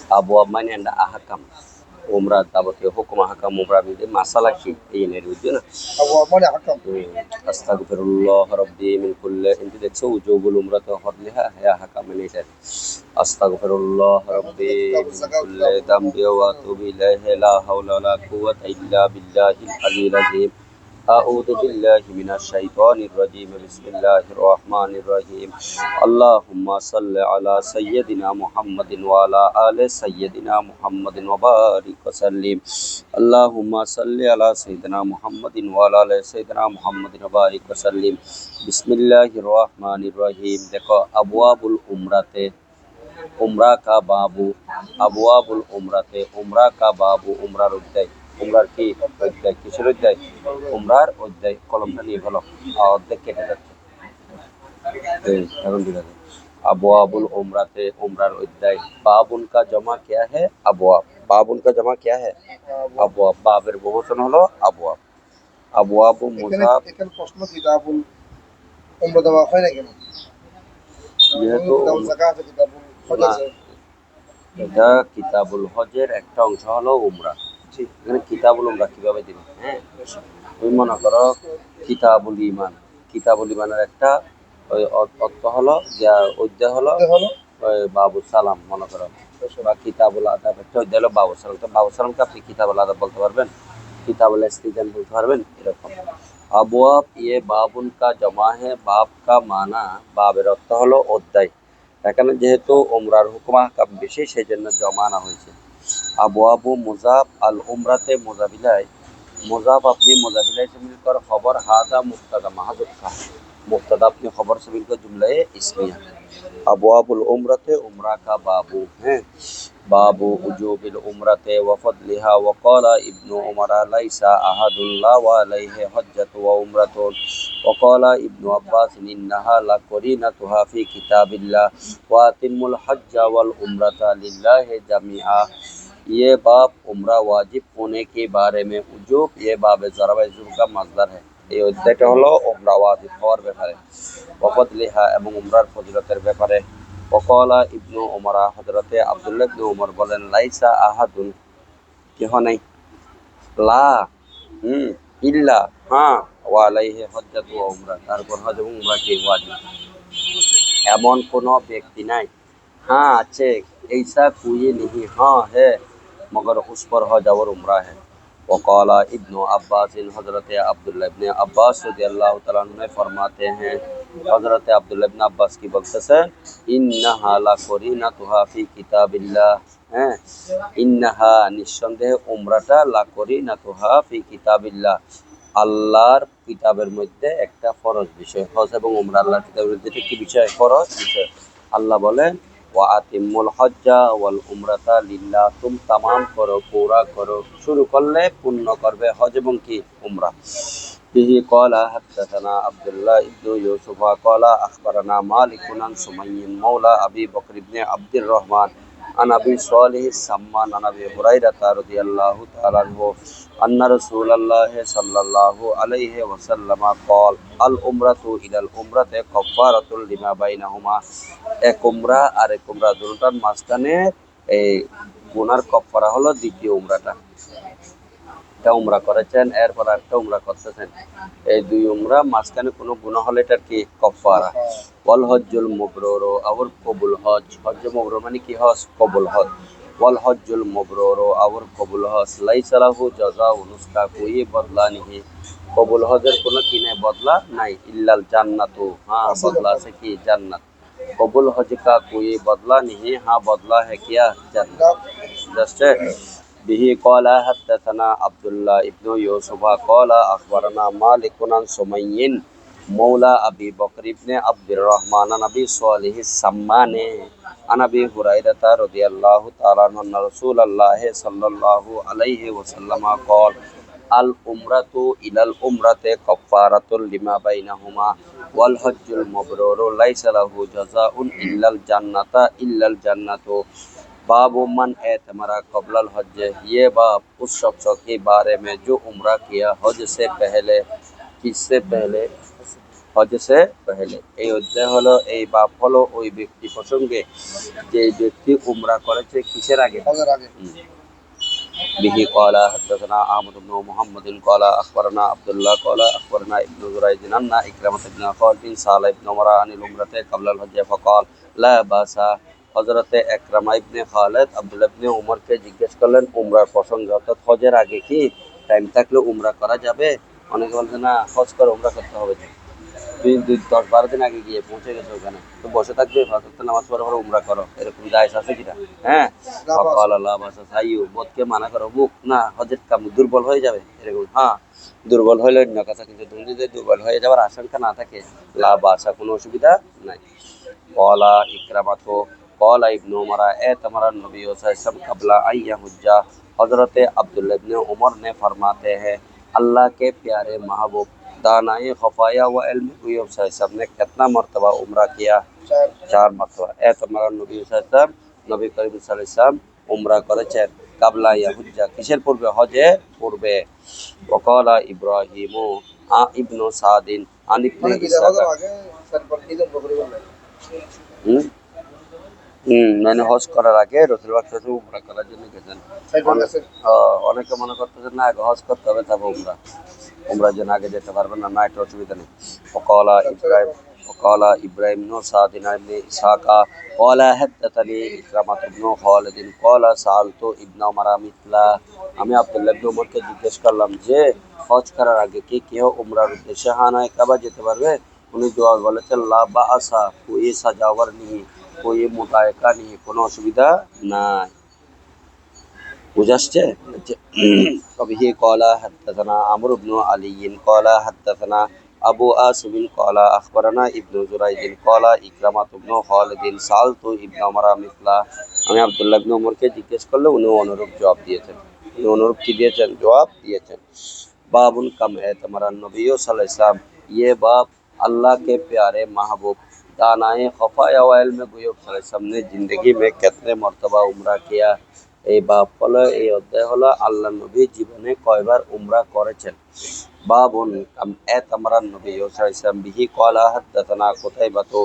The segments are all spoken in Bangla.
Abwab mana anda ahkam umrah tabati hukum ahkam umrah bidi masalah ki ini rujuna أبواب mana ahkam. astaghfirullah rabbi min kulli inti dekso wujubul umrah wa fadliha ya ahkam ini saya astaghfirullah rabbi min kulli dhanbi wa atubu ilaihi la hawla wa la quwwata illa billahil aliyyil azim أعوذ بالله من الشيطان الرجيم بسم الله الرحمن الرحيم اللهم صل على سيدنا محمد وعلى آل سيدنا محمد وبارك وسلم اللهم صل على سيدنا محمد وعلى آل سيدنا محمد وبارك وسلم بسم الله الرحمن الرحيم देखो अबवाबुल उम्रते उम्रा का बाबू अबवाबुल उम्रते उम्रा का बाबू उम्रार अध्याय उम्रार की अध्याय किसের অধ্যায় উমরার অধ্যায় কলমটা নিয়ে ফেলো অর্ধেক কেটে যাচ্ছে এখন ঠিক আছে अबवाबुल उम्रते उम्रार अध्याय बाबुन का जमा क्या है अबवाब बाबुन का जमा क्या है अबवाब बाबेर बहुवचन হলো अबवाब अबवाब मुजाफ এখানে প্রশ্ন কিতাবুল উমরা দেওয়া হয় না কেন? যেহেতু কিতাবুল যাকাত কিতাবুল হজ আছে। এটা কিতাবুল হজের একটা অংশ হলো উমরা এখানে কিতাবুল উমরা কিভাবে দিবেন হ্যাঁ তুমি মনে করো কিতাবুল ইমানের একটা অর্থ হলো অধ্যায় হলো বাবু সালাম মনে করো বা কিতাবুল আদাব একটা অধ্যায় হলো বাবু সালাম তো বাবু সালামকে আপনি কিতাবুল আদাব বলতে পারবেন কিতাবুল ইস্তিজান বলতে পারবেন এরকম আবওয়াব ইয়ে বাবুন কা জমা হে বাব কা মানা বাবের অর্থ হলো অধ্যায় এখানে যেহেতু উমরার হুকুম আহকাম বেশি সেই জন্য জমা আনা হয়েছে আবওয়াবু মুজাব আল উমরাতে মুজাবিলাই मुजाफ अपनी मुजाबिला से मिलकर खबर हादा मुब्तदा महज़ूफ था मुब्तदा अपनी खबर से मिलकर जुमला इस्मिया अबवाबुल उम्रते उम्रा का बाबू है बाबू उजूबिल उम्रते व फदलिहा व क़ाला इब्नु उमर लैसा अहदुल्लाह व अलैहि हज्जतु व उम्रतुन व क़ाला इब्नु अब्बास इन्नहा लक़रीनतुहा फ़ी किताबिल्लाह व अतिम्मुल हज्ज वल उम्रता लिल्लाहि जमीआ ये बाब उम्रा वाजिब होने के बारे में उजूब ये बाब ज़रब का मज़दर है এই অধ্যায়টা হলো উমরা ওয়াজিব হওয়ার ব্যাপারে ওয়াফদলিহা এবং উমরার ফজিলতের ব্যাপারে ওয়াকালা ইবনু উমর হযরতে আব্দুল্লাহ ইবনে উমর বলেন লাইসা আহাদুন কেহ নাই লা ইল্লা হ্যাঁ ওয়া আলাইহি হজ্জাতু ওয়া উমরা তারপর হজ এবং উমরা কি ওয়াজিব এমন কোনো ব্যক্তি নাই हाँ अच्छे ऐसा कोई नहीं हाँ है मगर उस पर हज और उम्रा है वक़ाला इब्न अब्बास हज़रत अब्दुल्लाह इब्न अब्बास रज़ियल्लाहु तआला अन्हु ने फरमाते हैं हज़रत अब्दुल्लाह इब्न अब्बास की बख्श से इन्नहा लक़रीनतुहा फ़ी किताबिल्लाह हैं इन्नहा निस्संदेह उम्राटा लक़रीनतुहा फ़ी किताबिल्लाह আল্লাহর কিতাবের মধ্যে একটা ফরজ বিষয় হজ এবং উমরা আল্লাহর কিতাবের মধ্যে কি বিষয় ফরজ বিষয় আল্লাহ বলেন ওয়া আতিমুল হজ্জা ওয়াল উমরাতা লিল্লাহ তুম তামাম করো পুরা করো শুরু করলে পূর্ণ করবে হজ এবং কি উমরা বিহি ক্বালা হাদাসানা আব্দুল্লাহ ইবনে ইউসুফ ক্বালা আখবারানা মালিকুন আন সুমাইয়্যিন মাওলা আবি বকর ইবনে আব্দুর রহমান عن أبي صالح السمان عن أبي هريرة رضي الله تعالى عنه أن رسول الله صلى الله عليه وسلم قال العمرة إلى العمرة كفارة لما بينهما এক উমরা আর এক উমরা দুটোটার মাঝখানে এই গুনার কফারা হলো দ্বিতীয় উমরাটা একটা উমরা করেছেন এরপর একটা উমরা করতেছেন এই দুই উমরা মাঝখানে কোনো গুনাহ হলে এটার কি কফারা ওয়াল হজ্জুল মাবরুর আর কবুল হজ হজ মাবরুর মানে কি হজ কবুল হজ ওয়াল হজ্জুল মাবরুর আর কবুল হজ লাইসা লাহু জাযাউন উসকা কোই বদলা নেই কবুল হজের কোনো কিনে বদলা নাই ইল্লাল জান্নাতু হ্যাঁ বদলা আছে কি জান্নাত कबुल हज का कोई बदला नहीं हाँ बदला है क्या जन्नत जस्ट बिही क़ाला हद्दसना अब्दुल्लाह इब्न यूसुफ क़ाला अखबरना मालिक अन सुमय्यिन मौला अबी बकर इब्न अब्दुर रहमान नबी सालिह सम्मान अन अबी हुरैरा रज़ियल्लाहु ताला अन्हु रसूलुल्लाह सल्लल्लाहु अलैहि वसल्लम क़ाल আল উমরাতু ইলাল উমরাতে কাফারাতুল লিমা বাইনাহুমা ওয়াল হজ্জুল মাবরুরু লাইসা লাহু জাযাউন ইল্লাল জান্নাতু बाब मन एतमरा कबल हज ये बाब उस शख्स के बारे में जो उम्रा किया हज से पहले किससे पहले হজ সে পহলে। এই অধ্যায় হলো, এই বাপ হলো ওই ব্যক্তি প্রসঙ্গে যে ব্যক্তি উমরা করেছে কিসের আগে? হজের আগে। به قال حدثنا أحمد بن محمد قال أخبرنا عبد الله قال أخبرنا ابن جريج أن إكرمة بن خالد سأل ابن عمر عن العمرة قبل الحج فقال لا بأس। হযরতে একরামা ইবনে খালিদ আব্দুল্লাহ ইবনে উমরকে জিজ্ঞেস করলেন উমরার প্রসঙ্গে, অর্থাৎ হজের আগে কি টাইম থাকলে উমরা করা যাবে? অনেকে বলছে না, হজ করে উমরা করতে হবে। তুই 10-12 দিন আগে গিয়ে পৌঁছে গেছে ওখানে, তো বসে থাকবে, ফাজর নামাজ পড়ে পরে উমরা করো, এরকম জায়েজ আছে কিনা? হ্যাঁ, সকাল আল্লাহ বাসা সাইয়ু বোধকে মানা করো, মুখ না হজের কাম দুর্বল হয়ে যাবে এরকম। হ্যাঁ, দুর্বল হইলে অন্য কথা, কিন্তু তুমি যদি দুর্বল হয়ে যাওয়ার আশঙ্কা না থাকে, লা বাসা, কোনো অসুবিধা নাই। কলা ইকরামাত কলা ইবনে উমর এতমারা নবী সাল্লাল্লাহু কবলা আইয়া হুজ্জা। हजरत अब्दुल्लाह इब्ने उमर ने फरमाते हैं, अल्लाह के प्यारे महबूब दानाए खफाया व इल्म हुयूब साहब ने कितना मरतबा उम्रा किया? 4 मरतबा। তোমার নবী সাল্লাল্লাহু নবী করিম সাল্লাল্লাহু উমরা করেছেন কাবলা ইয়াহুজ্জা, কিসের পূর্বে? হজের পূর্বে। ওয়াকালা ইব্রাহিমু ইবনু সাদিন আন ইবনে ইসহাক। মানে হজ করার আগে রাসূলুল্লাহ সাল্লাল্লাহু আলাইহি ওয়াসাল্লাম উমরা করার জন্য গেছেন। অনেকে মনে করতেছেন না, আগে হজ করতে হবে তারপর উমরা, উমরার জন্য আগে যেতে পারবেন না, এটা অসুবিধা নেই। وقال إبراهيم بن سعد بن إسحاق قال حدثني إكرمة بن خالد قال سألت ابن عمر مثله। আমি আব্দুল্লাহ ইবনে উমরকে জিজ্ঞেস করলাম যে হজ করার আগে কি কেউ উমরার উদ্দেশ্যে হানায় কাবা যেতে পারবে? উনি জবাব বলেছেন, লা বাআসা, কোই সাজাওয়ার নেই, কোই মুতায়কা নেই, কোনো অসুবিধা নাই। বুঝাচ্ছে? কবিহি কলা হাদাসানা আমর ইবনে আলী কলা হাদাসানা আবু আসিম কলা আখবরানা ইবনু জুরাইজ কলা ইকরামাত ইবনে খালিদ সালতু ইবনে উমর মিসলা। আমি আব্দুল্লাহ ইবনে উমরকে জিজ্ঞেস করলে উনি অনুরূপ জবাব দিয়েছেন। উনি অনুরূপ কি দিয়েছেন? জবাব দিয়েছেন। बाबुल कम एतमरा नबी सल्लल्लाहु अलैहि वसल्लम, ये बाब अल्लाह के प्यारे महबूब दानाए खफाया व इल्म गुयूब सल्लल्लाहु अलैहि वसल्लम ने जिंदगी में कितने मरतबा उम्रा किया? এই বাব হলো, এই অধ্যায় হলো আল্লাহ নবী জীবনে কয়বার উমরা করেছেন। বাবুন কাম এতমরা নবী সাল্লাল্লাহু আলাইহি ওয়াসাল্লাম বিহি ক্বালা হাদাসানা কুতাইবাতু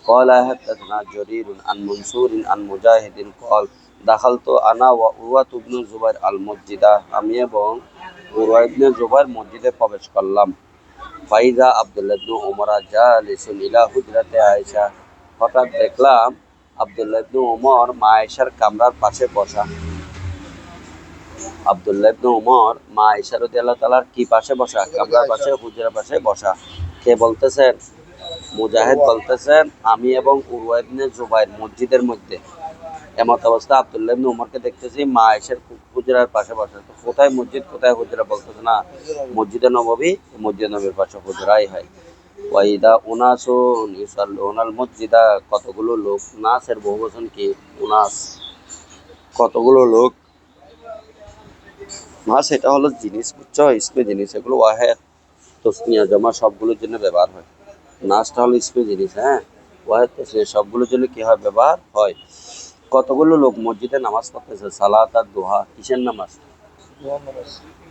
ক্বালা হাদাসানা জরীরুন আন মনসুরিন আন মুজাহিদিন ক্বাল দাখালতু আনা ওয়া উরওয়াতু ইবনে জুবাইর আল মসজিদা। আমি এবং উরওয়া ইবনে জুবাইর মসজিদে প্রবেশ করলাম। ফাইজা আব্দুল্লাহ ইবনে উমর জালিসুন ইলা হুজরাতে আয়েশা। হঠাৎ দেখলাম আব্দুল্লাহ ইবনে উমর মা আয়েশার কামরার পাশে বসা। আব্দুল্লাহ ইবনে উমর মা আয়েশা রাদিয়াল্লাহু তাআলার কি পাশে বসা? কামরার পাশে, হুজরার পাশে বসা। কে বলতেছেন? মুজাহিদ বলতেছেন, আমি এবং উরওয়া ইবনে জুবাইর মসজিদের মধ্যে, এমত অবস্থা আব্দুল্লাহ ইবনে উমরকে দেখতেছি মা আয়েশার হুজরার পাশে বসা। তো কোথায় মসজিদ, কোথায় হুজরা? বলতেছে না, মসজিদে নববী, মসজিদে নবীর পাশে হুজরাই হয়। ওয়াইদা উনাসুন ইউসাল্লুনাল মসজিদা, কতগুলো লোক, নাসের বহুবচন কি? উনাস, কতগুলো লোক। নাস এটা হলো জিনিস, বুঝছো? ইসমে জিনিস, এগুলো ওয়াহেদ তসনিয়া জমা সবগুলোর জন্য ব্যবহার হয়। নাসটা হলো ইসমে জিনিস, হ্যাঁ, ওয়াহেদ তসনিয়া সবগুলোর জন্য কি হয়? ব্যবহার হয়। কতগুলো লোক মসজিদে নামাজ পড়তেছে, সালাত আর দোহা। কিসের নামাজ?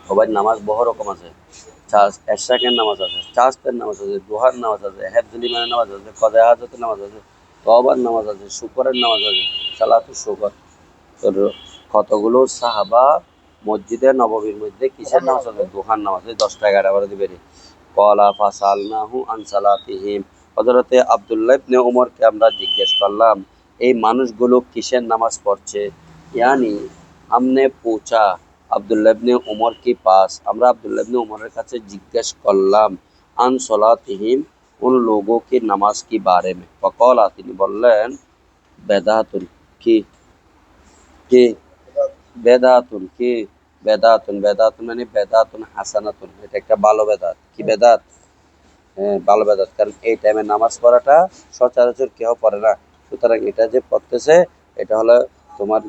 সবাই নামাজ বহু রকম আছে। এশরাকের নামাজ আছে, চাষের নামাজ আছে, দোহার নামাজ আছে, হেফজুল ইমানের নামাজ আছে, কদা হাজতের নামাজ আছে, তওবার নামাজ আছে, শুকরের নামাজ আছে, সালাতুল শুকর। তো কতগুলো সাহাবা মসজিদে নববীর মধ্যে কিসের নামাজ আছে? দোহার নামাজ। 10টা 11টা করে দিবে। কলা ফাসালনাহু আন সালাতিহিম। হযরতে আব্দুল্লাহ ইবনে উমরকে আমরা জিজ্ঞেস করলাম এই মানুষগুলো কিসের নামাজ পড়ছে? ইয়ানি हमने पूछा আব্দুল্লাহ ইবনে উমর কি পাস, আমরা আব্দুল্লাহ ইবনে উমরের কাছে জিজ্ঞেস করলাম আন সলাতিহিম, उन लोगों की नमाज के बारे में। ফকালা, তিনি বললেন, বেদাতুন কি? কি বেদাতুন? কি বেদাতুন? বেদাতুন মানে বেদাতুন হাসানাতুন, এটা একটা ভালো বেদাত। কি বেদাত? হ্যাঁ, ভালো বেদাত। কারণ এই টাইমে নামাজ পড়াটা সচরাচর কেউ পড়ে না। সুতরাং এটা যে পড়তেছে এটা হলো তোমার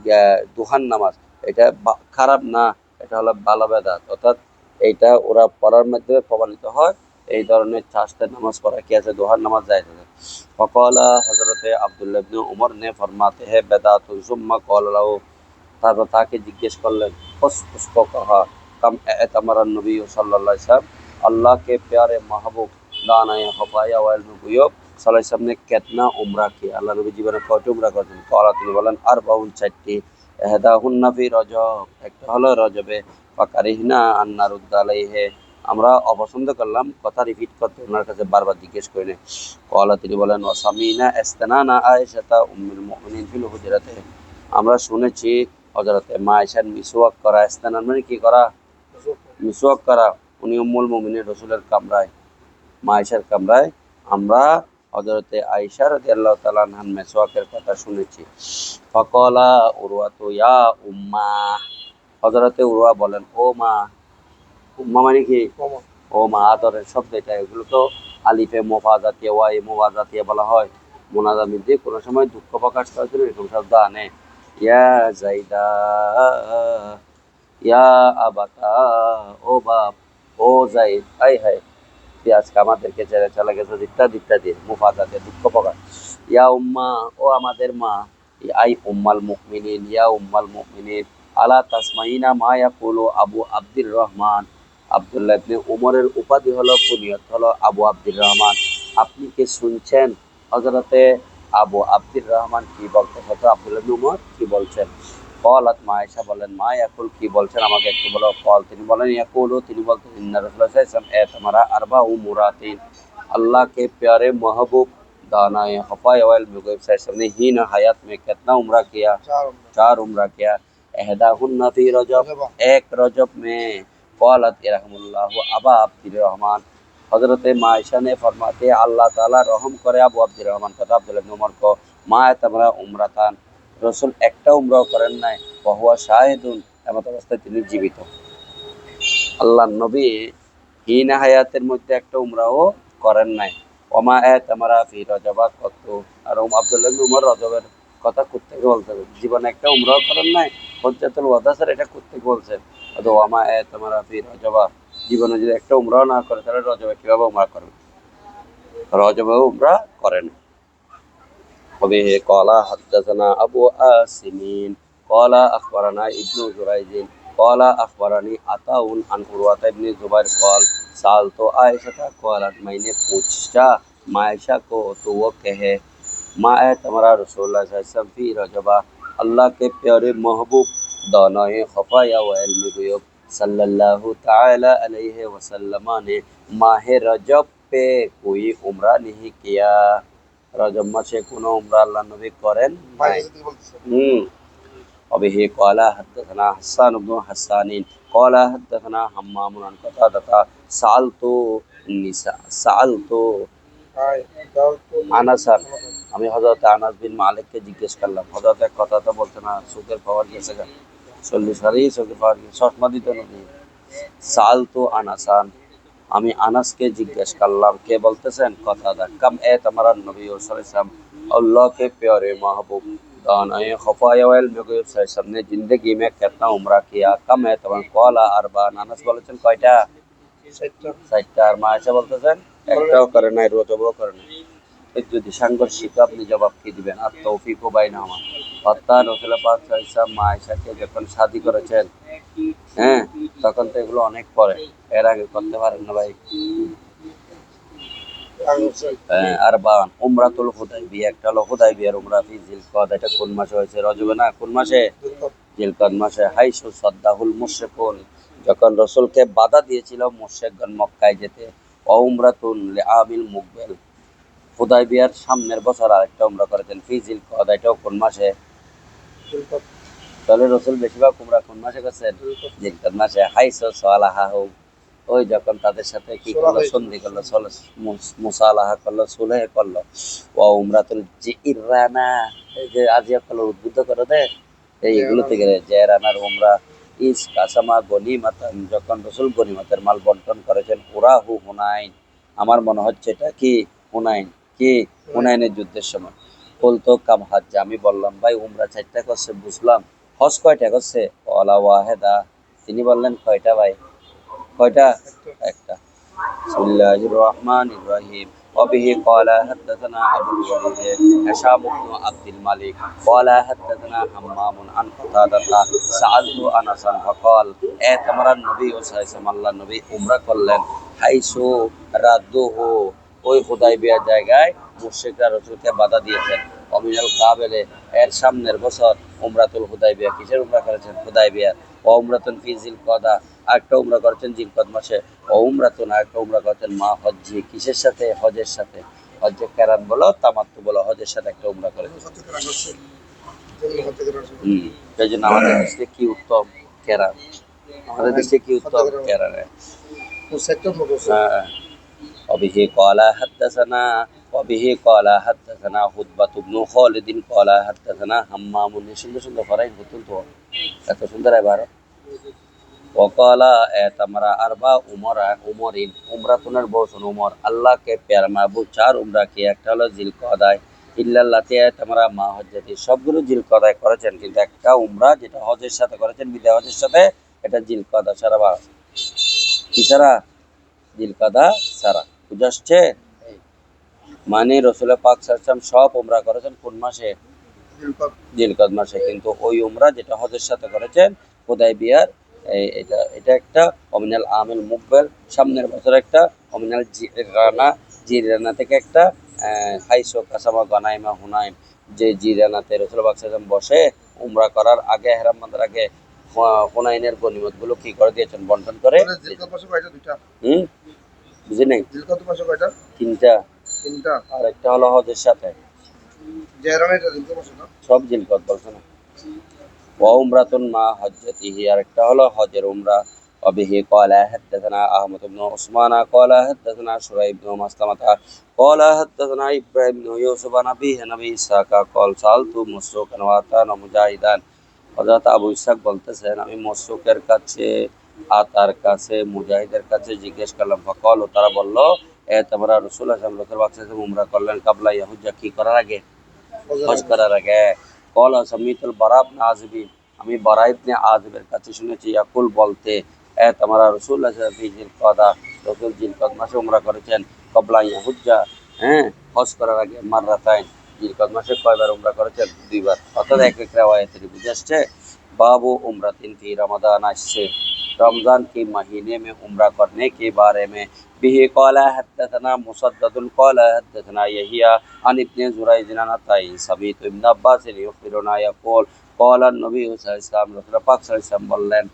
দুহান নামাজ, এটা খারাপ না, এটা হলো ভালো বেদাত। অর্থাৎ এইটা ওরা পড়ার মাধ্যমে প্রমাণিত হয় এই ধরনের চাষের নামাজ পড়া কি আছে, দোহার নামাজ যায়। ফকালা হযরতে আব্দুল্লাহ ইবনে উমর ने फरमाते हैं बेदातुन सुम्मा क़ाला लाहु। তারপর তাকে জিজ্ঞেস করলেন, কহা কাম এতমারা নবী সাল্লাল্লাহু আলাইহি ওয়াসাল্লাম, আল্লাহ के प्यारे महबूब दानाए खफाया व इल्म गुयूब সাল্লাল্লাহু আলাইহি সাল্লাম कितना उम्रा किया আল্লাহ নবী জীবনে কয়টা উমরা করেছেন কলা তিনি বলেন আরবাউন 4টি ইহদাহুন্না ফি রজব একটা হলো রজবে ফাকারিহনা আন নারুদ্দ আলাইহি আমরা অপছন্দ করলাম কথা রিপিট করতে ওনার কাছে বারবার জিজ্ঞেস করে কলা তিনি বলেন ওয়াসামিনা ইস্তানানা আয়েশা উম্মুল মুমিনিন ফিল হুজরাতে আমরা শুনেছি হযরতে মা আয়েশার মিসওয়াক করা ইস্তানান মানে কি করা মিসওয়াক করা উনি উম্মুল মুমিনিন রাসূলের কামরায় মা আয়েশার কামরায় আমরা হযরতে আয়েশা রাদিয়াল্লাহু তাআলা আনহার মিসওয়াকের কথা শুনেছি ফাকালা উরওয়াতু ইয়া উম্মা হযরতে উরওয়া বলেন ও মা উম্মা মানে কি ও মা আদরের শব্দ এটা এগুলো তো আলিফে মোফাজাতিয়া ওয়াই মোফাজাতিয়া বলা হয় মোনাজামির দিয়ে কোনো সময় দুঃখ প্রকাশ করার জন্য এরকম শব্দ আনে ইয়া জাইদা ইয়া আবাতা ও বাপ ও জাইদ আই হায় তুই আজকে আমাদেরকে ছেড়ে চলে গেছে ইত্যাদি ইত্যাদি মুফাজাতে দুঃখ প্রকাশ ইয়া উম্মা ও আমাদের মা আই উম্মাল মুমিনিন ইয়া উম্মাল মুমিনিন আলা তাসমাইনা মা ইয়াকুলু আবু আব্দুর রহমান আব্দুল্লাহ ইবনে উমরের উপাধি হলো কুনিয়ত হলো আবু আব্দুর রহমান আপনি কি শুনছেন হযরতে আবু আব্দুর রহমান কি বলতে হতো আব্দুল্লাহ ইবনে উমর কি বলছেন কলাত মা আয়েশা বলেন মা ইয়াকুল কি বলছেন আমাকে একটু বলো কল তিনি বলেন ইয়াকুলু তিনি বলতেন ইন্না রাসূলুল্লাহ সাল্লাল্লাহু আলাইহি ওয়াসাল্লাম তোমারা আরবা উমরাতিন अल्लाह के प्यारे महबूब दानाए खफाए वल मुगैब साहब ने ही न हयात में कितना उम्रा किया 4 उम्रा किया एहदाहुन्ना फी रजब एक रजब में क़ालत इरहमुल्लाह अबा अब्दुर रहमान हजरत मायशा ने फरमाते अल्लाह ताला रहम करे আবু আব্দুর রহমান কথা আব্দুল্লাহ ইবনে উমর को মা তোমরা উমরাতান রাসূল একটা উমরাও করেন নাই ওয়া শাহিদুন এমত অবস্থায় তিনি জীবিত আল্লাহর নবী হিনা হায়াতের মধ্যে একটা উমরাও করেন নাই ওমা তামারা ফি রজবা কত আর আব্দুল্লাহ ইবনে উমর রজবের কথা কোত্থেকে বলতে জীবনে একটা উমরাও করেন নাই হজ্জাতুল ওয়াদা স্যার এটা কোত্থেকে বলছেন তো ওমা তামারা ফি রজবা জীবনে যদি একটা উমরাও না করে তাহলে রজবে কিভাবে উমরা করবে রজবে উমরা করেন وبه قال حدثنا أبو آسمين قال أخبرنا ابن جريج قال أخبرني عطاء عن عروة بن الزبير قال سألت عائشة قالت मैंने पूछा मायशा को तो वो कहे मा तुम्हारा रसूलुल्लाह सल्लल्लाहु अलैहि वसल्लम फी रजबा अल्लाह के प्यारे महबूब दानाए खफाया व इल्म गुयूब सल्लल्लाहु ताला अलैहि वसल्लम ने माह रजब पे कोई उम्रा नहीं किया रजब मासे কোনো উমরা আল্লাহ নবী করেন নাই وبه قال حدثنا حسان بن حسان قال حدثنا حمام عن قتادة سألت আনাস আমি হযরত আনাস বিন মালিককে জিজ্ঞেস করলাম হযরত এক কথা তো বলতে না চোখের পাওয়ার গেছে 40 সারি চোখের পাওয়ার চশমা দিত নবী সালতু আনাসান আমি আনাসকে জিজ্ঞেস করলাম কে বলতেছেন কথা দা কম তোমারা নবী সাল্লাল্লাহু আলাইহি ওয়াসাল্লাম अल्लाह के प्यारे महबूब दानाए खफाया वल मुगैब साहब ने जिंदगी में कितना उम्रा किया कम है तमन कला अरबा আনাস বলেছেন কয়টা 60টা আর মায়েশা বলতেছেন একটাও করে নাই রজবও করে নাই এর যদি সাংঘর্ষিক আপনি জবাব কি দিবেন আর তৌফিক ও বাইনা আমার অর্থাৎ রাসূল পাক সাল্লাল্লাহু আলাইহি ওয়াসাল্লাম মায়েশাকে যখন শাদী করেছেন হ্যাঁ তখন তো এগুলো অনেক পরে এর আগে করতে পারেন না ভাই আরবান উমরাতুল হুদাইবিয়া একটা হলো হুদাইবিয়ার উমরা ফি জিলকদ এটা কোন মাসে হয়েছে রজবে না কোন মাসে জিলকদ মাসে হাইসু সাদ্দাহুল মুশরিকুন যখন রাসূলকে বাধা দিয়েছিল মুশরিকগণ মক্কায় যেতে উমরাতুল লিআমিল মুকবিল হুদাইবিয়ার সামনের বছর আরেকটা উমরা করেছেন ফি জিলকদ এটাও কোন মাসে তাহলে রাসূল বেশিরভাগ উমরা কোন মাসে করেছেন জিলকদ মাসে হাইসু সালাহাহু ওই যখন তাদের সাথে কি করলো সন্ধি করলো মুসালাহা করলো সুলহ করলো ও উমরাতুল জিরানা এই যে আজিয়া করলো উদ্বুদ্ধ করে দেয় এইগুলো থেকে জেরানার উমরা ইস কাসামা গনিমাতান যখন রাসূল গনিমতের মাল বন্টন করেছেন উরাহু হুনাইন আমার মনে হচ্ছে এটা কি হুনাইন কি হুনাইনের যুদ্ধের সময় বলতো কাম হাজ আমি বললাম ভাই উমরা 4টা করছে বুঝলাম হজ কয়টা করছে ওয়ালা ওয়াহিদা তিনি বললেন কয়টা ভাই কয়টা একটা বিসমিল্লাহির রহমানির রহিম وبه قال حدثنا ابو الوليد هشام بن عبد الملك قال حدثنا حمام عن قتادة سألت انس فقال اتمر النبي صلى الله عليه وسلم الله নবী উমরা করলেন হাইসু রাদ্দুহু, ওই হুদাইবিয়ার জায়গায় মুশরিকরা রাসূলকে বাধা দিয়েছেন। অমিনাল কাবেলে, এর সামনের বছর উমরাতুল হুদাইবিয়া, কিসের উমরা করেছেন? হুদাইবিয়া। ও উমরাতুন ফি জিলকদা, আরেকটা উমরা করেছেন জিলকদ মাসে। ও উমরাতুন, আরেকটা উমরা করেছেন মা হজ্জি, কিসের সাথে? হজের সাথে। হজ্জে কেরাত বলো, তামাত্তু বলো, হজের সাথে একটা উমরা করেছেন। সেই জন্য আমাদের দেশে কি উত্তম? কেরাত। আমাদের দেশে কি উত্তম? কেরাত। হ্যাঁ। وبه قال حدثنا وبه قال حدثنا خطبة بن خالد قال حدثنا همام, সুন্দর সুন্দর ফরাইন বুতুল তো, এত সুন্দর এবার। وقال اعتمر أربع উমরিন, উমরাতুনের বছর উমর, আল্লাহকে প্যারা মাহবুব চার উমরা কি, একটা হলো জিলকদায়, ইল্লাল্লাতি এতামারা মা হজ্জাতি, সবগুলো জিলকদায় করেছেন, কিন্তু একটা উমরা যেটা হজের সাথে করেছেন, বিদায় হজের সাথে, এটা জিলকদা ছাড়া বা কি ছাড়া? জিলকদা ছাড়া। বুঝাচ্ছে? মানে রসুল পাক সাল্লাল্লাহু আলাইহি ওয়াসাল্লাম সব উমরা করেছেন কোন মাসে? জিলকদ মাসে, কিন্তু ওই উমরা যেটা হজের সাথে করেছেন হুদাইবিয়ার, এটা এটা একটা অমিনাল আমিল মুকবেল, সামনের বছর একটা অমিনাল জিরানা থেকে একটা হাইসো কাসামা গানাইমা হুনাইম, যে জিরানাতে রসুল পাক সাল্লাল্লাহু আলাইহি ওয়াসাল্লাম বসে উমরা করার আগে, ইহরাম বাঁধার আগে হুনাইনের গনিমত গুলো কি করে দিয়েছেন? বন্টন করে। হুম, বুঝি নাই? তিনটা, আর একটা হলো হজের সাথে। সব জিলকদ বলছে না। ওয়া উমরাতুন মা হজ্জাতিহি, আর একটা হলো হজের উমরা। وبه قال حدثنا أحمد بن عثمان قال حدثنا شريح بن مسلمة قال حدثنا إبراهيم بن يوسف عن أبيه عن أبي إسحاق قال سألت مسروقا وعطاء ومجاهدا। হযরত আবু ইসহাক বলতেছেন, আমি মসরুকের কাছে, আতার কাছে, মুজাহিদের কাছে জিজ্ঞেস করলাম। ফকাল, তারা বলল, তোমরা রাসূলুল্লাহ সাল্লাল্লাহু আলাইহি ওয়াসাল্লাম উমরা করলেন কাবলা ইয়াহুজ্জা, কি করার আগে? হজ করার আগে। কল সামিতুল বারা ইবনে আযিব, আমি বারা ইবনে আযিবের কাছে শুনেছি, ইয়াকুল বলতে, তোমরা রাসূলুল্লাহ সাল্লাল্লাহু আলাইহি জিলকদা, রাসূল জিলকদ মাসে উমরা করেছেন, কাবলা ইয়াহুজ্জা, হ্যাঁ, হজ করার আগে, মাররাতাইন, জিলকদ মাসে কয়বার উমরা করেছেন? দুইবার। অর্থাৎ এক এক রিওয়ায়াতে বুঝে আসছে। बाबू उम्रतिन फी रमदान से, रमज़ान के महीने में उम्रा करने के बारे में। बिही क़ाला हद्दथना मुसद्ददुन क़ाला हद्दथना यहिया अन इब्न जुरैज अन अताई समीअतु इब्न अब्बास युखबिरुना यक़ूल क़ाला नबी सल्लल्लाहु अलैहि वसल्लम, रसूल पाक सल्लल्लाहु अलैहि वसल्लम বললেন,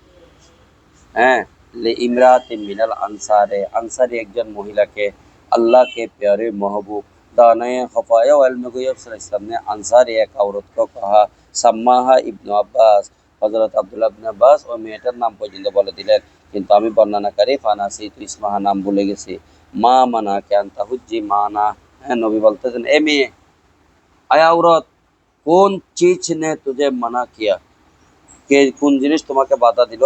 হ্যাঁ, লে ইমরাতিন মিনাল আনসারে, আনসারি একজন মহিলাকে, আল্লাহ के प्यारे महबूब दाने खफाया इल्म गैब सल्लल्लाहु अलैहि वसल्लम ने अंसारी एक औरत को कहा, सम्माहा इब्न अब्बास, হযরত আব্দুল্লাহ ইবনে আব্বাস ওই মেয়েটার নাম পর্যন্ত বলে দিলেন, কিন্তু আমি বর্ণনাকারী ফানাসি তো ইসমাহা নাম ভুলে গেছি। মা মানা কেন তাহুজ্জি মানা, হ্যাঁ, নবী বলতেছেন, এ মেয়ে, আয় औरत, কোন চিজ নে তুঝে মানা কিয়া, কে কোন জিনিস তোমাকে বাধা দিল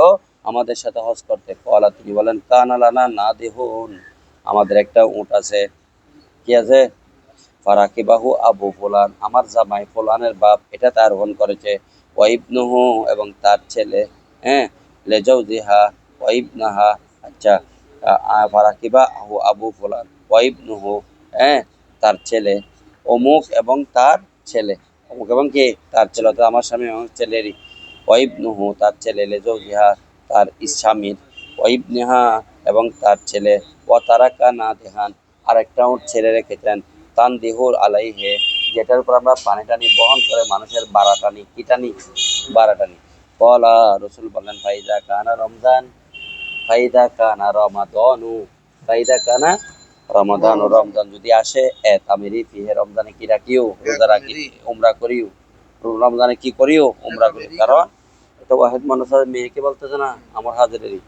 আমাদের সাথে হজ করতে? কলা, তিনি বলেন, কানা লানা না দেহুন, আমাদের একটা উট আছে। কি আছে? ফারাকিবাহু আবু ফুলান, আমার জামাই ফুলানের বাপ এটাতে আরোহণ করেছে। ওয়াইবনুহু, এবং তার ছেলে, হ্যাঁ, লেজাউজিহা ওয়াইবনাহা, আচ্ছা, ফারাকিবা আহু আবু ফুলান ওয়াইবনুহু, হ্যাঁ, তার ছেলে, অমুক এবং তার ছেলে, অমুক এবং কি তার ছেলে, অর্থাৎ আমার স্বামী এবং ছেলেরই। ওয়াইবনুহু, তার ছেলে, লেজাউজিহা, তার স্বামীর, ওয়াইবনিহা, এবং তার ছেলে, ওয়া তারাকা না দেহান, আর একটা উট ছেড়ে রেখেছেন, তান দেহুর আলাইহে, যেটার উপর আমরা পানি টানি, বহন করে মানুষের বাড়া টানি, কি টানি? বাড়া টানি। কলা, রসুল বললেন, ফাইদা কানা রমজান, ফাইদা কানা রমাদানু, ফাইদা কানা রমাদান, রমজান যদি আসে, তামিরি ফিহে, রমজানে কি রাখিও? রোজা রাখি, উমরা করিও। রমজানে কি করিও? উমরা করিও। কারণ এটা ওয়াহিদ মানুষ মেয়েকে বলতেছে না, আমার হাজিরেরই,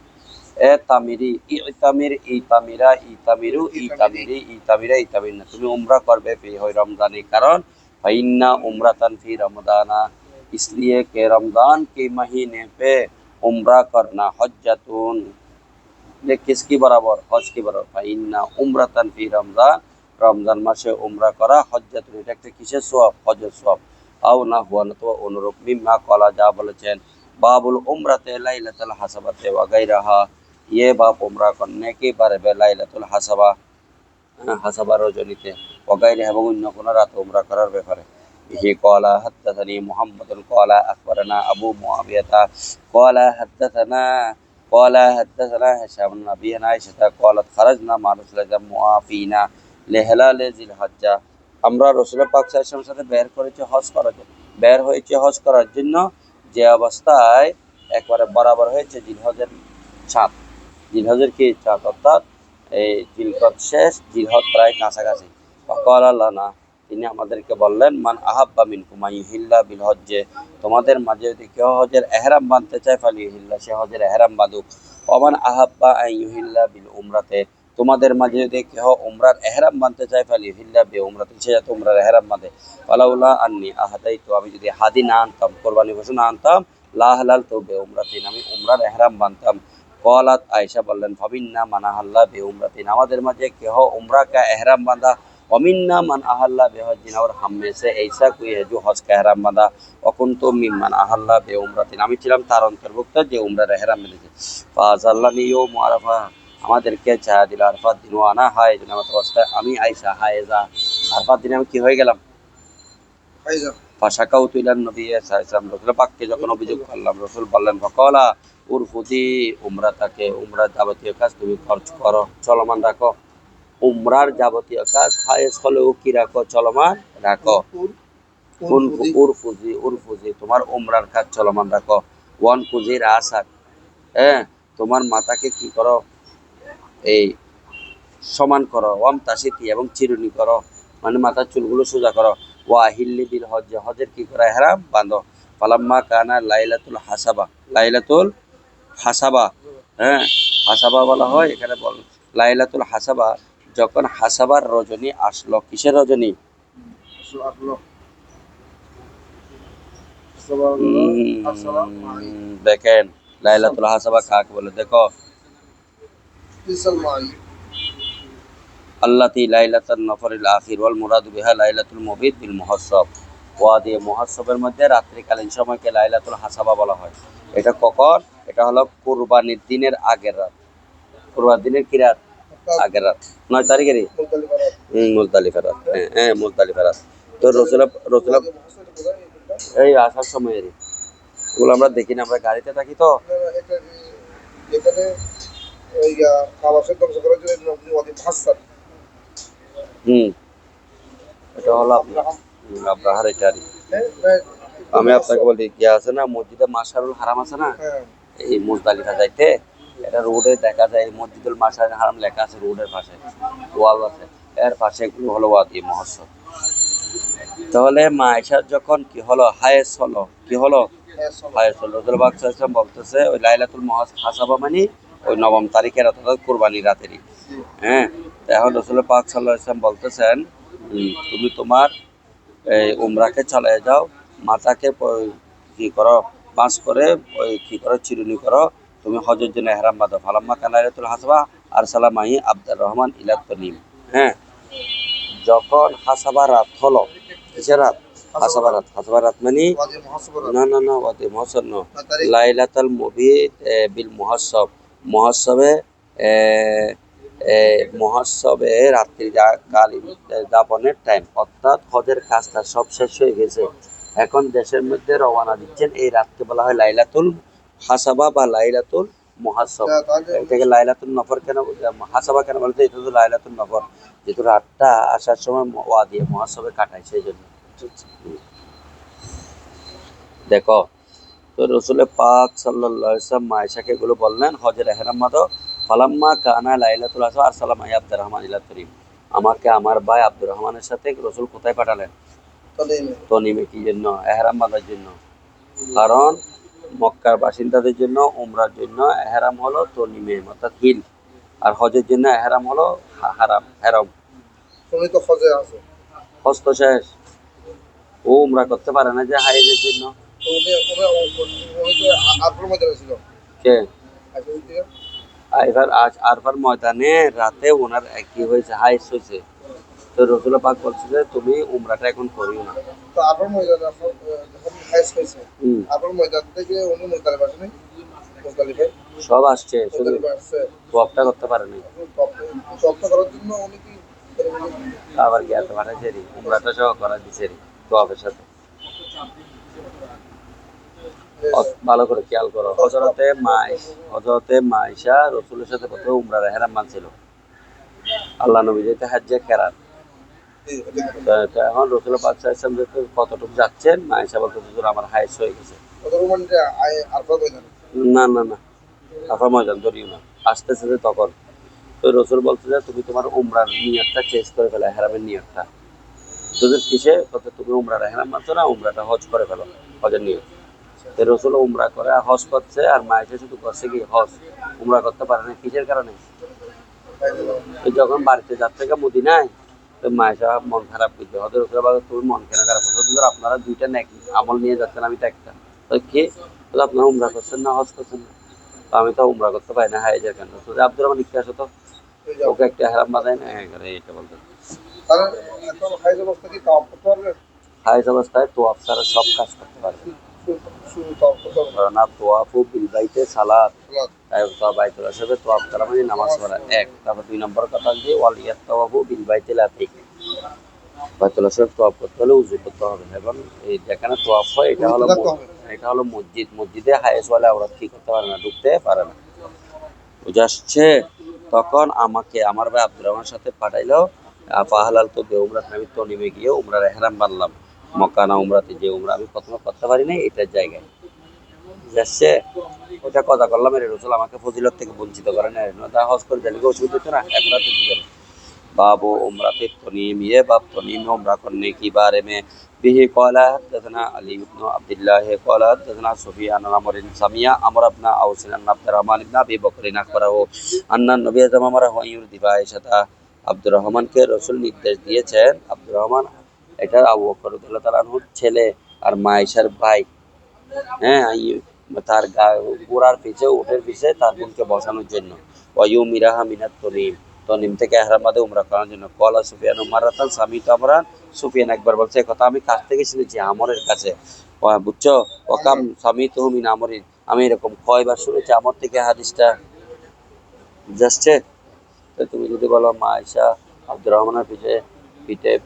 এ তামিরি, ইতামির, ইতামিরা, ইতামিরু, ইতামিরি, ইতামিরা, ইতামিরনা, তুমি উমরা করবে ফি হয় রমজানে, কারণ ফাইন্না उम्रतन फी रमदाना, इसलिए कि रमजान के महीने पे उम्रा करना हज्जतुन, ये किसकी बराबर? हज की बराबर। फाइन्ना उम्रतन फी रमजान, রমজান মাসে উমরা করা হজ্জাতুন, এটা একটা কিসের সওয়াব? হজের সওয়াব। আও না হুয়া, না তো অনুরূপ, মিম্মা কলা, যা বলেছেন, बाबुल उम्रते लाइलातुल हसबाते व गैरहा, ये बाप उम्रा करने के बारे में लाइलातुल हसबा, হাসাবা রজনীতে, ওগাইরে এবং অন্য কোনো রাতে উমরা করার ব্যাপারে। হি কলা হাদ্দাথানি মুহাম্মাদুন কলা আখবারানা আবু মুআবিয়াতা কলা হাদ্দাথানা قال حدثنا هشام بن أبي عائشة قالت خرجنا مع رسول الله موافين لهلال ذي الحجة আমরা রসুল পাক সাল্লাল্লাহু আলাইহি ওয়াসাল্লামের সাথে বের হয়েছে হজ করার জন্য, যে অবস্থায় একবারে বরাবর হয়েছে জিলহজের চাঁদ। জিলহজের কি চাঁদ, অর্থাৎ এই জিলহজ শেষ, জিলহজ প্রায় কাছাকাছি। ফাকাল লানা, তিনি আমাদেরকে বললেন, মান আহাব্বা মিনকুম আইয়ুহিল্লা বিল হজ্জে, তোমাদের মাঝে যদি কেউ হজের এহরাম বাঁধতে চায় ফালিয়ুহিল্লা, সে হজের এহরাম বাঁধুক। ওমান আহাব্বা আইয়ুহিল্লা বিল উমরাতে, তোমাদের মাঝে যদি কেহ উমরার এহরাম বাঁধতে চায় ফালিয়ুহিল্লা বি উমরাতে, সে যাতে উমরার এহরাম বাঁধে। ফালাউলা আন্নি আহাদাইতু, আমি যদি হাদি না আনতাম, কোরবানি পশু না আনতাম, লা হালালতু বি উমরাতিন, আমি উমরার এহরাম বাঁধতাম। কলাত, আয়েশা বললেন, ফাবিন্না মান আহাল্লা বি উমরাতিন, আমাদের মাঝে কেহ উমরা কা এহরাম বাঁধা, অমিন্না মান আহাল্লা বে হজ্জিন, और हम में से ऐसा कोई है जो हज का एहराम बांधा। वकुन्तु मिम्मान আহাল্লা বে উমরাতিন, আমি ছিলাম তার অন্তর্ভুক্ত যে উমরার এহরাম বেঁধেছে। ফাজাল্লানি ইয়াউম আরাফা, আমাদেরকে ছায়া দিল আরফাত দিন, ওয়ানা হায়েজ, আমার অবস্থায় আমি আয়েশা হায়েজা, আরফাত দিনে আমি কি হয়ে গেলাম, হাইজা। ফাশাকাউতু ইলান নবী সাল্লাল্লাহু আলাইহি ওয়াসাল্লাম, রাসূল পাককে যখন অভিযোগ করলাম, রাসূল বললেন, ফাকালা উরফুদি উমরাতাকে, উমরার যাবতীয় কাজ তুমি খরচ করো, চলমান রাখো। উমরার যাবতীয় কাজ হায়েস হলেও কি রাখো, চলমান রাখো। উরফুজি, উরফুজি তোমার উমরার কাজ চলমান রাখো। ওয়ান ফুজির আসাক, হ্যাঁ, তোমার মাথাকে কি করো, এই সমান করো। ওয়াম তাসিতি, এবং চিরুনি করো, মানে মাথার চুলগুলো সোজা করো। ওয়াহিল্লি বিল হজ, হজের কি করে এহরাম বাঁধো। ফালাম্মা কানা লাইলাতুল হাসাবা, লাইলাতুল হাসাবা, হ্যাঁ, হাসাবা বলা হয় এখানে, বল লাইলাতুল হাসাবা, যখন হাসাবার রজনী আসলো, কিসের রজনী, দেখেন লাইলাতুল হাসাবা কাকে বলে, দেখো, আল্লাতি লাইলাতুন নফরিল আখির ওয়াল মুরাদু বিহা লাইলাতুল মুবিত বিল মুহাসসাব, ওয়াদি মুহাসসাবের মধ্যে রাত্রিকালীন সময়কে লাইলাতুল হাসাবা বলা হয়। এটা কখন, এটা হলো কুরবানির দিনের আগের রাত, কুরবানির দিনের কি রাত, আগের রাত, 9 তারিখেরই মুজদালিফা রাত, হ্যাঁ মুজদালিফা রাত। তো রসুল এই আসার সময়েরই, ওগুলো আমরা দেখি না, আমরা গাড়িতে থাকি তো। এখানে ওই কাবাসের ধ্বংস করার জন্য ওয়াদি মুহাসসাব, এটা হলো আব্রাহার এটারই। আমি আপনাকে বলি, গিয়ে আছে না মসজিদে মাশারুল হারাম আছে না, এই মুজদালিফা যাইতে, এটা রোডে দেখা যায় মসজিদুল মাশারুল হারাম লেখা আছে, রোডের পাশে ওয়াল আছে, এর পাশে এগুলো হলো ওয়াদি মুহাসসাব। তাহলে মা আয়েশার যখন কি হলো, হায়েস হলো, কি হলো, হায়েস হলো, রাসূল পাক সাল্লাল্লাহু আলাইহি ওয়াসাল্লাম বলতেছে ওই লাইলাতুল হাসাবা মানে ওই 9 তারিখের অর্থাৎ কুরবানির রাতেরই। হ্যাঁ, এখন রাসূল পাক সাল্লাল্লাহু আলাইহি ওয়াসাল্লাম বলতেছেন, তুমি তোমার এই উমরাকে চলে যাও, মাথাকে কি করো, পাঁচ করে ওই কি করো, চিরুনি করো, তুমি হজের জন্য এহরাম বাঁধো। ফালাম্মা কানা লাইলাতুল হাসাবা আরসালা মাহি আব্দুর রহমান ইলা তানিম, হ্যাঁ, যখন হাসাবা রাত হলো, কিসের রাত, হাসাবা রাত, হাসাবা রাত মানে না না না ওয়াদি মুহাসসাব না, লাইলাতুল মুবিত বিল মুহাসসাব, মুহাসসাবে মহোৎসবে রাত্রি কালীন যাপনের টাইম, অর্থাৎ হজের কাজটা সব শেষ হয়ে গেছে, এখন দেশের মধ্যে রওনা দিচ্ছেন, এই রাতকে বলা হয় লাইলাতুল হাসাবা বা লাইলাতুল মুহাসসাব। এটাকে লাইলাতুল নফর কেন, হাসাবা কেন বলতে, এটা তো লাইলাতুল নফর, যেহেতু রাতটা আসার সময় ওয়াদি মুহাসসাবে কাটায়, সেই জন্য। দেখো, তো রাসূল পাক সাল্লাল্লাহু আলাইহি ওয়াসাল্লাম আয়েশাকে এগুলো বললেন, হজের এহরাম বাঁধো। ফালাম্মা কানা লাইলাতুল হাসাবা আরসালা মাহি আব্দুর রহমান ইলা তানিম, আমাকে আমার ভাই আব্দুর রহমানের সাথে রাসূল কোথায় পাঠালেন, তনিমে। কি জন্য, এহরাম বাঁধার জন্য, কারণ মক্কার বাসিন্দাদের জন্য উমরার জন্য এহরাম হলো তনিমে, অর্থাৎ হিল, আর হজের জন্য এহরাম হলো হারাম, হেরম। তুমি তো হজে আছো, হজ তো শেষ, ও উমরা করতে পারে না যে হাইজের জন্য। কে আরফার ময়দানে রাতে ওনার কি হয়েছে, হাইজ হয়েছে, তো রাসূল পাক বলছে যে তুমি উমরাটা এখন করিও না। তো আরফার ময়দানে যখন হাইজ হয়েছে, আরফার ময়দান থেকে উনি মুজদালিফা আসেনি, মুজদালিফায় সব আসছে, শুধু তওয়াফটা করতে পারে নাই। তওয়াফটা করার জন্য উনি কি আবার গিয়ে তো পাঠাইছে, উমরাটা সহ করা দিছে তওয়াফের সাথে। ভালো করে খেয়াল করো। হযরতে মাইশা রাসূলের সাথে প্রথমে উমরার ইহরাম বানছিল। আল্লাহ নবী যেতে হাজ্জে কেরাত। তো এখন রাসূল পাক সাল্লাল্লাহু আলাইহি ওয়াসাল্লাম কতটুকু যাচ্ছেন, মাইশা বলতে হুজুর আমার হায়েস হয়ে গেছে। না না না, আফা ময়দান ধরিও না, আসতেছে যে তখন। তো রসুল বলছে যে তুমি তোমার উমরার নিয়তটা চেঞ্জ করে ফেলো, ইহরামের নিয়তটা। তোদের কিসে? তুমি উমরার ইহরাম মানছো না, উমরাটা হজ করে ফেলো, হজের নিয়ত। তো রসুল উমরা করে হজ করছে, আর মায়ের শুধু করছে কি হজ, উমরা করতে পারে না। কিসের কারণে? তো যখন বাড়িতে যাচ্ছে মদিনায়, তো মায়ের সাহেব মন খারাপ করছে। হয়তো রসুল তুমি মন কেন খারাপ করছো? তোদের আপনারা দুইটা আমল নিয়ে যাচ্ছেন, আমি তো একটা। তো কি আপনারা উমরা করছেন না হজ করছেন না? তো আমি তো উমরা করতে পারি না, হাইজের কেন? তো আব্দুর রহমান ইতিহাস হতো, ওকে একটা হারাম বাঁধায় না, এটা বলতে। হাইজ অবস্থায় তোয়াফ ছাড়া সব কাজ করতে পারবে না। তোয়াফু বিল বাইতে সালাত, বাইতুল আসবে তোয়াফ করা মানে নামাজ পড়া এক। তারপর 2 নম্বর কথা হচ্ছে ওয়ালিয়াত তাওয়াফু বিল বাইতিল আতিক, বাইতুল আসবে তোয়াফ করতে হলে উযু করতে হবে। এবং এই যেখানে তোয়াফ হয় এটা হলো মসজিদ। মসজিদে হায়েস ওয়ালা আওরাত কি করতে পারে না, ঢুকতে পারে না। বুঝে আসছে? তখন আমাকে আমার ভাই আব্দুর রহমানের সাথে পাঠাইলো। পাহালাল তো উমরা, আমি তো নেমে গিয়ে উমরার এহরাম বানলাম। মক্কানা উমরাতে যে উমরা আমি প্রথমে করতে পারি নাই, এটার জায়গায় যাচ্ছে ওটা কথা করলাম। এর রসুল আমাকে ফজিলত থেকে বঞ্চিত করে না, হজ করে জানি অসুবিধা হতো না, এখন রাতে কি করে। बाब उमरत तनीम, ये बाब तनीम उमरा करने की बारे में भी कौला हदथना अली इब्न अब्दुल्लाह कौला हदथना सुफियान अमर समिया अमर अपना औसन अब्दुर रहमान इब्न अबी बकर अखबरहु अन्ना नबी आज़म अमरहु अन युरदिफा आयशा। আব্দুর রহমানকে রসুল নির্দেশ দিয়েছেন। আব্দুর রহমান এটা আবু বকর রাদিয়াল্লাহু তাআলা আনহুর ছেলে আর মায়েশার ভাই। হ্যাঁ, তার ঘোড়ার পিছে, উটের পিছে তার বোনকে বসানোর জন্য। ওয়ায়ু মিরাহা মিনাত তনিম, তনিম থেকে এহরাম বাঁধে উমরা করার জন্য। কলা সুফিয়ান মারাতান স্বামী তো আমরান, সুফিয়ান একবার বলছে কথা আমি কাছ থেকে শুনেছি আমরের কাছে। বুঝছো? ওকাম স্বামী তো মিন আমরিন, আমি এরকম কয়বার শুনেছি আমর থেকে হাদিসটা। যাচ্ছে? তো তুমি যদি বলো মা আয়েশা আব্দুর রহমানের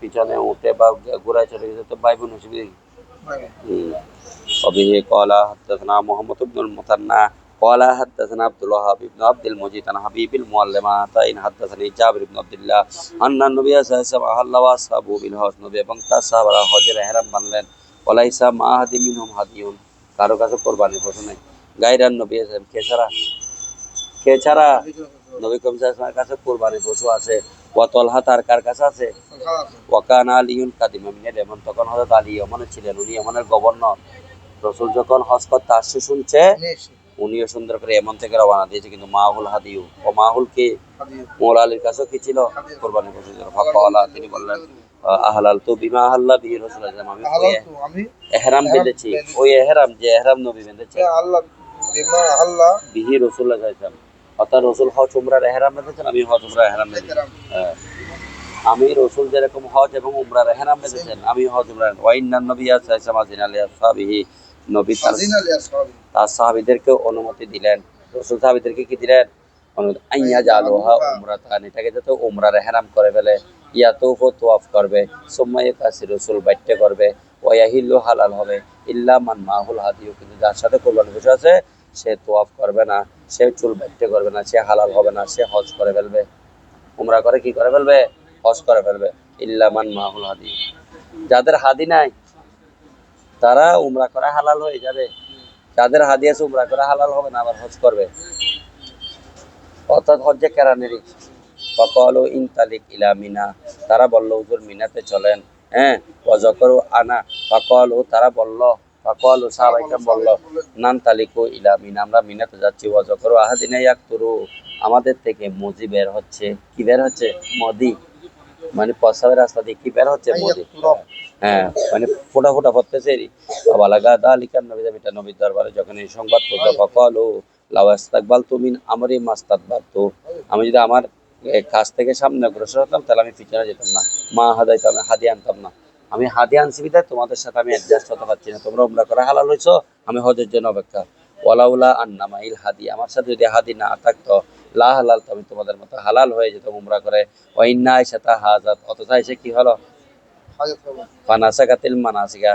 পিছনে উঠে বা ঘোড়ায় চলে গেছে, তো ভাই বোন অসুবিধা কি? وبه قال حدثنا محمد بن المثنى قال حدثنا عبد الوهاب بن عبد المجيد عن حبيب المعلماتين حدثني جابر بن عبد الله أن النبي صلى الله عليه وسلم أهل وأصحابه بالحج, নবী এবং তার সাহাবারা হজের ইহরাম বানলেন। ওয়ালাইসা মা আহাদিন মিনহুম হাদিয়ুন, কারো কাছে কোরবানির পশু নেই। গায়রান নবী কে ছাড়া নবী করিম সাল্লাল্লাহু আলাইহি ওয়াসাল্লামের কাছে কোরবানির পশু আছে। ওয়া তলহা, তার কার কাছে আছে? ওয়াকান আলিউন কাদিমা মিনাল ইয়ামান, তখন হযরত আলী ইয়ামানে ছিলেন, উনি ইয়ামানের গভর্নর। রসুল যখন হজ করতে আসছে শুনছে, উনিও সুন্দর করে এমন থেকে রওনা দিয়েছে, কিন্তু মাহুল হাদিউ, ও মাহুল কি মৌলা আলীর কাছেও কি ছিল? কোরবানি পশু ছিল। ফাকালা, তিনি বললেন আহলাল তো বিমা আল্লাহ বিহি রাসূলুল্লাহ, আমি ইহরাম বেঁধেছি, ওই ইহরাম যে ইহরাম নবী বেঁধেছে বিহি রাসূলুল্লাহ সাল্লাল্লাহু আলাইহি ওয়াসাল্লাম। অর্থাৎ রসুল হজ উমরার ইহরাম বেঁধেছেন, আমি হজ উমরার ইহরাম বেঁধেছি। আমি রসুল যেরকম হজ এবং উমরার ইহরাম বেঁধেছেন, আমি হজ উমরার। ওয়াইন্নান নবী সাল্লাল্লাহু আলাইহি ওয়াসাল্লাম আযিনা লিআসহাবিহি, নবী তার সাহাবীদেরকে অনুমতি দিলেন। রসুল সাহাবীদেরকে কি দিলেন? অনুমতি। আইয়া জালুহা উমরাতান, এটাকে যাতে উমরার ইহরাম করে ফেলে। ইয়াতুফু, তোয়াফ করবে। সুম্মা ইয়াকাসি, রসুল বাইটে করবে। ওয়াহিল্লু, হালাল হবে। ইল্লা মান মাহুল হাদিউ, কিন্তু যার সাথে কোরবানি পশু আছে সে তোয়াফ করবে না, সে চুল বাইটে করবে না, সে হালাল হবে না, সে হজ করে ফেলবে। উমরা করে কি করে ফেলবে? হজ করে ফেলবে। ইল্লা মান মাহুল হাদি, যাদের হাদি নাই তারা উমরা করা হালাল হয়ে যাবে। যাদের হাদি আছে উমরা করা হালাল হবে না, আবার হজ করবে। অর্থাৎ হজ্জে কেরানেরই। ফাকালু ইনতালিক ইলা মিনা, তারা বলল হুজুর মিনাতে চলেন। হ্যাঁ, ওয়াজাকরু আনা, ফাকালু, তারা বলল, ফাকালু সাহাবায়ে বলল নান তালিকু ইলা মিনা, আমরা মিনাতে যাচ্ছি। ওয়াজাকরু আহাদিনা ইয়াকতুরু, আমাদের থেকে মজি বের হচ্ছে। কি বের হচ্ছে? মদি, মানে প্রস্রাবের রাস্তা দিয়ে কি বের হচ্ছে? মদি। হ্যাঁ, মানে ফোটা ফোটা পড়তেছে। বাবা লাগা দালিকান নবী, এটা নবীর দরবারে যখন এই সংবাদ পৌঁছল, ফাকালু লাউ ইস্তাকবালতু মিন আমরি মাস্তাদবারতু, আমি যদি আমার কাছ থেকে সামনে অগ্রসর হতাম তাহলে আমি পিছনে যেতাম না। মা হাদাইতো, আমি হাদি আনতাম না। আমি হাদি আনছি বিধায় তোমাদের সাথে আমি অ্যাডজাস্ট হতে পারছি না। তোমরা উমরা করা হালাল হইছো, আমি হজের জন্য অপেক্ষা। ওয়ালাউলা আন্নামাইল হাদি, আমার সাথে যদি হাদি না থাকতো লা হালাল, তো আমি তোমাদের মতো হালাল হয়ে যেত উমরা করে। ওয়াইন্না আয়েশা হাজাত, অথচ এসে কি হলো? ফানাসাকাতিল মানাসিকা,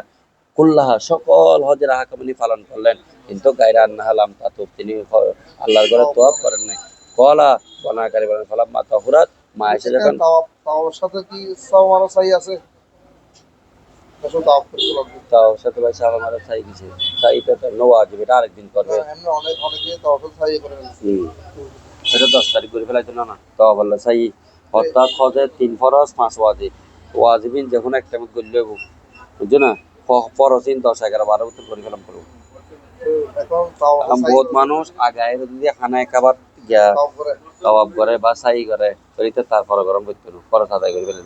কুল্লাহা সকল হজের আহকামানি পালন করলেন, কিন্তু গায়রা আন্নাহালাম তাতুব তিনি আল্লাহর ঘরে তোয়াফ করেন নাই। কলা বর্ণনাকারী বলেন ফলাম মা তাহুরাত মা আয়েশা যখন তাওয়ার সাথে কি সাওয়ার সাই আছে? আসলে তাওয়াফ করতে লাগবে। তাও সাথে ভাই সাহাবা মারা সাই দিছে, সাইটা তো নওয়াজিব, এটা আরেকদিন করবে। এমনি অনেকে তাওয়াফের সাই করে ফেলছে। এটা 10 তারিখ করে ফেলাইতো না, তাও বললো সাই অর্থাৎ হজের 3 ফরজ 5 ওয়াজিব। ওয়াজিবিন যখন একটা মত করলে বুঝছো না, ফরজিন 10 11 12 মতো করে ফেলাম করবো। তো এখন তাওয়াফের কারণ সাই বহুত মানুষ আগায় যদি খানায় খাবার গিয়া তাওয়াফ করে। তওয়াব করে বা সাই করে করিতে তারপরে গরম করতে না খরচ আদায় করে ফেলে।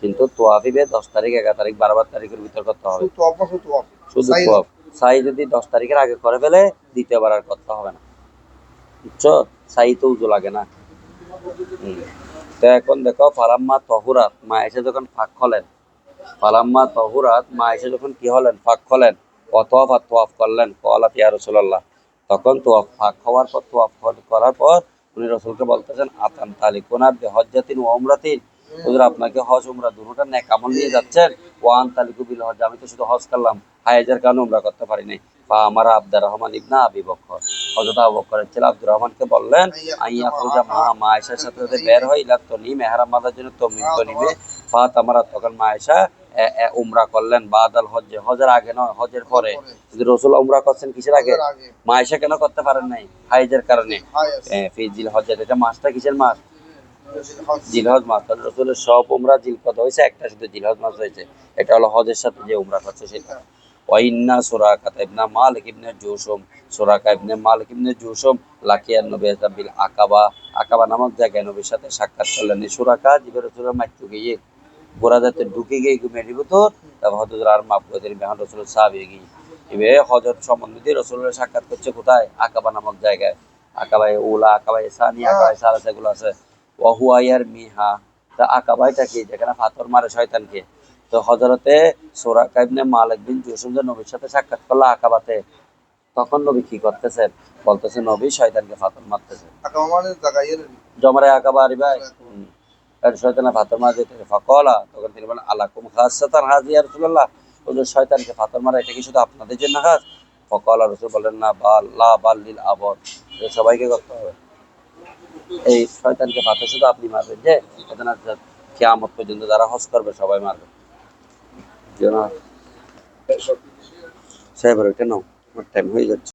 কিন্তু তোয়াফিবে 10 তারিখ 11 তারিখ 12 তারিখের ভিতর করতে হবে। শুধু তাওয়াফ না, শুধু তাওয়াফ। শুধু সাই না। তোয়াফ। সাই যদি 10 তারিখের আগে করে ফেলে দ্বিতীয়বার আর করতে হবে না, বুঝছো? সাই তো উজু লাগে না। তো এখন দেখো ফালাম্মা তহুরাত মা এসে যখন ফাঁক খলেন, ফালাম্মা তহুরাত মা এসে যখন কি হলেন ফাঁক খলেন, অতফ আর তোয়াফ করলেন, কলাত ইয়া রাসূলুল্লাহ। তখন তোয়াফ ফাঁক হওয়ার পর তোয়াফ করার পর উনি রসুলকে বলতেছেন আতান তালিকুনা বিহজ্জাতিন ওয়া উমরাতিন, হুজুর আপনাকে হজ উমরা দুটোটা নেক আমল নিয়ে যাচ্ছেন। ওয়ান তালিকু বিল হজ, আমি তো শুধু হজ করলাম, হায়াজের কারণে উমরা করতে পারি নাই। বা আমার আব্দুর রহমান ইবনা আবি বকর, হযরত আবু বকরের ছেলে আব্দুর রহমানকে বললেন আইয়া খুরজা মা আয়েশার সাথে সাথে বের হয় ইলা তনিম ইহরাম বাঁধার জন্য তনিমে ফাত আমরা। তখন মা আয়েশা উমরা করলেন বাদাল হজ্জে, হজের আগে নয়, হজের পরে। যদি রসুল উমরা করছেন কিসের আগে? মা আয়েশা কেন করতে পারেন নাই? হাইজের কারণে। জিল হজ্জের, এটা মাসটা কিসের মাস? জিলহজ মাস। তাহলে রসুলের সব উমরা জিলকদ হয়েছে, একটা শুধু জিলহজ মাস হয়েছে। এটা হলো হজের সাথে যে উমরা করছে সেটা। ওয়াইন্না সুরাকা ইবনে মালিক ইবনে জুশুম, সুরাকা ইবনে মালিক ইবনে জুশুম লাকিয়ান নবী বিল আকাবা, আকাবা নামক জায়গায় নবীর সাথে সাক্ষাৎ করলেন। এই সুরাকা জিবে রসুলের মাইত্যু গিয়ে গোড়া যাতে ঢুকে গিয়ে মেরিব তো তারপর হজরত আর মাফ করে দিলেন মেহমান রসুলের সাহাবী গিয়ে এবে হজরত সম্বন্ধে রসুলের সাক্ষাৎ করছে কোথায়? আকাবা নামক জায়গায়। আকাবায় উলা, আকাবায় সানি, আকাবায় সালাস এগুলো আছে। ওয়াহুয়াইয়ার মিহা, তা আকাবাইটা কি? যেখানে পাথর মারে শয়তানকে। তো হজরতে সুরাকা ইবনে মালিক বিন জুশুম যে নবীর সাথে সাক্ষাৎ করলো আকাবাতে, তখন নবী কি করতেছেন? বলতেছে নবী শয়তানকে পাথর মারতেছে। আকাবা মানে জায়গায় জমরে আকাবা আরি ভাই, শয়তানের পাথর মারা যেতে ফাকলা। তখন তিনি বলেন আলাকুম খাসাতান হাযি ইয়া রাসূলুল্লাহ, হুজুর শয়তানকে পাথর মারা এটা কি শুধু আপনাদের জন্য খাস? ফকলা, রাসূল বলেন না বাল লা বাল লিল আবদ, সবাইকে করতে হবে। এই শয়তানকে পাথর শুধু আপনি মারবেন যে এটা না, কিয়ামত পর্যন্ত যারা হজ করবে সবাই মারবে। জানা সাহেব এটা নাও, আমার টাইম হয়ে যাচ্ছে।